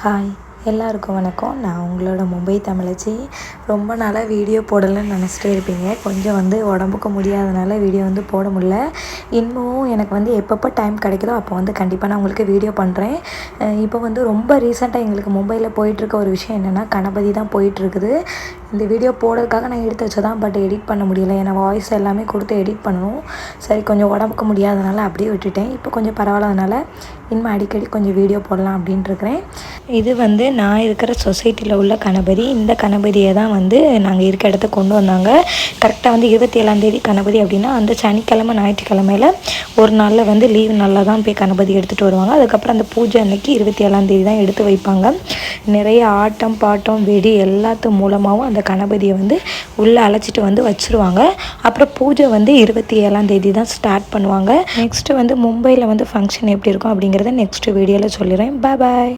Hi எல்லாருக்கும் வணக்கம். நான் உங்களோட மும்பை தமிழச்சி. ரொம்ப நாளாக வீடியோ போடலைன்னு நினச்சிட்டே இருப்பீங்க. கொஞ்சம் உடம்புக்கு முடியாதனால வீடியோ போட முடியல. இன்னமும் எனக்கு எப்பப்போ டைம் கிடைக்குதோ அப்போ கண்டிப்பாக நான் உங்களுக்கு வீடியோ பண்ணுறேன். இப்போ ரொம்ப ரீசெண்டாக எங்களுக்கு மும்பையில் போயிட்டுருக்க ஒரு விஷயம் என்னென்னா, கணபதி தான் போயிட்டுருக்குது. இந்த வீடியோ போடுறதுக்காக நான் எடுத்து வச்சதான், பட் எடிட் பண்ண முடியலை. ஏன்னா வாய்ஸ் எல்லாமே கொடுத்து எடிட் பண்ணணும். சரி, கொஞ்சம் உடம்புக்கு முடியாதனால அப்படியே விட்டுட்டேன். இப்போ கொஞ்சம் பரவாயில்லனால இனிமேல் அடிக்கடி கொஞ்சம் வீடியோ போடலாம் அப்படின்ட்டு இருக்கிறேன். இது நான் இருக்கிற சொசைட்டியில் உள்ள கணபதி. இந்த கணபதியை தான் நாங்கள் இருக்க இடத்துக்கு கொண்டு வந்தாங்க. கரெக்டாக 27ஆம் கணபதி அப்படின்னா, அந்த சனிக்கிழமை ஞாயிற்றுக்கிழமையில் ஒரு நாளில் லீவ் நாளில் தான் போய் கணபதி எடுத்துகிட்டு வருவாங்க. அதுக்கப்புறம் அந்த பூஜை அன்னைக்கு 27ஆம் தான் எடுத்து வைப்பாங்க. நிறைய ஆட்டம் பாட்டம் வெடி எல்லாத்து மூலமாகவும் அந்த கணபதியை உள்ளே அழைச்சிட்டு வச்சுருவாங்க. அப்புறம் பூஜை 27ஆம் தான் ஸ்டார்ட் பண்ணுவாங்க. நெக்ஸ்ட்டு மும்பையில் ஃபங்க்ஷன் எப்படி இருக்கும் அப்படிங்கிறத நெக்ஸ்ட் வீடியோவில் சொல்லிடுறேன். பாய்.